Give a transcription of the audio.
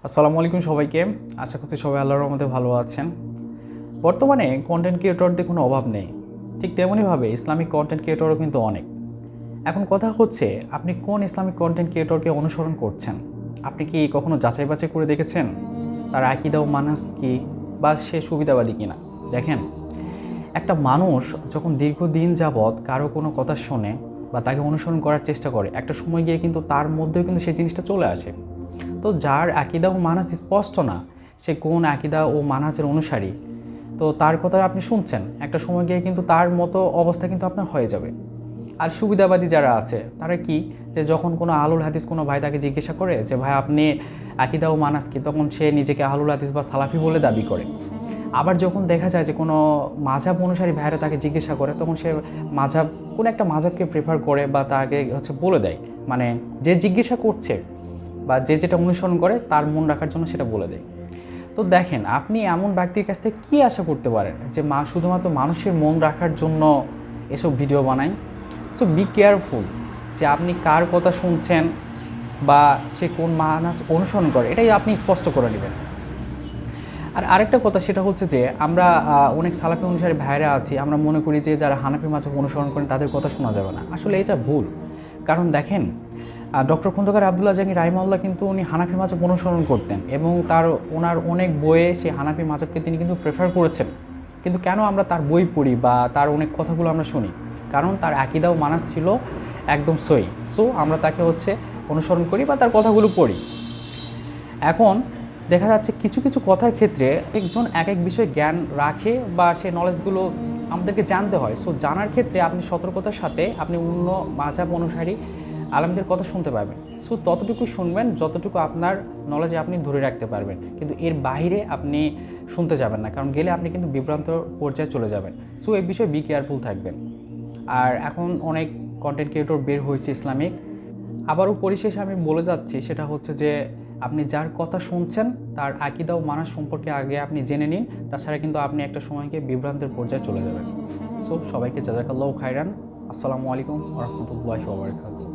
আসসালামু আলাইকুম সবাইকে। আশা করছি সবাই আল্লাহর রহমতে ভালো আছেন। বর্তমানে কন্টেন্ট ক্রিয়েটরদের কোনো অভাব নেই, ঠিক তেমনইভাবে ইসলামিক কন্টেন্ট ক্রিয়েটরও কিন্তু অনেক। এখন কথা হচ্ছে, আপনি কোন ইসলামিক কন্টেন্ট ক্রিয়েটরকে অনুসরণ করছেন? আপনি কি কখনো যাচাই বাছাই করে দেখেছেন তার আকীদা ও মানহাজ কী, বা সে সুবিধাবাদী কিনা? দেখেন, একটা মানুষ যখন দীর্ঘদিন যাবৎ কারো কোনো কথা শোনে বা তাকে অনুসরণ করার চেষ্টা করে, একটা সময় গিয়ে কিন্তু তার মধ্যেও কিন্তু সেই জিনিসটা চলে আসে। তো যার আকীদা ও মানহাজ স্পষ্ট না, সে কোন আকীদা ও মানহাজের অনুসারী, তো তার কথা আপনি শুনছেন, একটা সময় গিয়ে কিন্তু তার মতো অবস্থা কিন্তু আপনার হয়ে যাবে। আর সুবিধাবাদী যারা আছে তারা কি, যে যখন কোনো আহলুল হাদিস কোনো ভাই তাকে জিজ্ঞাসা করে যে ভাই আপনি আকীদা ও মানহাজ কি, তখন সে নিজেকে আহলুল হাদিস বা সালাফি বলে দাবি করে। আবার যখন দেখা যায় যে কোনো মাঝহাব অনুসারী ভাইরা তাকে জিজ্ঞাসা করে, তখন সে মাঝহাব কোনো একটা মাঝহাবকে প্রেফার করে বা তাকে বলে দেয়, মানে যে জিজ্ঞাসা করছে বা যে যেটা অনুসরণ করে তার মন রাখার জন্য সেটা বলে দেয়। তো দেখেন, আপনি এমন ব্যক্তির কাছ থেকে কী আশা করতে পারেন যে শুধুমাত্র মানুষের মন রাখার জন্য এসব ভিডিও বানায়? সো বি কেয়ারফুল যে আপনি কার কথা শুনছেন বা সে কোন মানহাজ অনুসরণ করে, এটাই আপনি স্পষ্ট করে নেবেন। আর আরেকটা কথা, সেটা হচ্ছে যে আমরা অনেক সালাফি অনুসারী ভাইরা আছি, আমরা মনে করি যে যারা হানাফি মাযহাব অনুসরণ করেন তাদের কথা শোনা যাবে না। আসলে এটা ভুল। কারণ দেখেন, ডক্টর খন্দকার আবদুল্লাহ জাহাঙ্গীর রাহিমাহুল্লাহ কিন্তু উনি হানাফি মাযহাব অনুসরণ করতেন এবং ওনার অনেক বইয়ে সেই হানাফি মাযহাবকে তিনি কিন্তু প্রেফার করেছেন। কিন্তু কেন আমরা তার বই পড়ি বা তার অনেক কথাগুলো আমরা শুনি? কারণ তার আকীদা ও মানহাজ ছিল একদম সহি। সো আমরা তাকে অনুসরণ করি বা তার কথাগুলো পড়ি। এখন দেখা যাচ্ছে কিছু কিছু কথার ক্ষেত্রে একজন এক এক বিষয়ে জ্ঞান রাখে বা সে নলেজগুলো আমাদেরকে জানতে হয়। সো জানার ক্ষেত্রে আপনি সতর্কতার সাথে আপনি অন্য মাযহাব অনুসারী আলেমদের কথা শুনতে পারবেন। সো ততটুকু শুনবেন যতটুকু আপনার নলেজে আপনি ধরে রাখতে পারবেন, কিন্তু এর বাইরে আপনি শুনতে যাবেন না, কারণ গেলে আপনি কিন্তু বিভ্রান্ত পর্যায়ে চলে যাবেন। সো এই বিষয়ে বি কেয়ারফুল থাকবেন। আর এখন অনেক কন্টেন্ট ক্রিয়েটর বের হয়েছে ইসলামিক। আবারও পরিশেষে আমি বলে যাচ্ছি, সেটা হচ্ছে যে আপনি যার কথা শুনছেন তার আকীদা ও মানহাজ সম্পর্কে আগে আপনি জেনে নিন, তাছাড়া কিন্তু আপনি একটা সময়কে বিভ্রান্তের পর্যায়ে চলে যাবেন। সো সবাইকে জাযাকাল্লাহু খাইরান। আসসালামু আলাইকুম ওয়া রাহমাতুল্লাহি ওয়া বারাকাতুহু।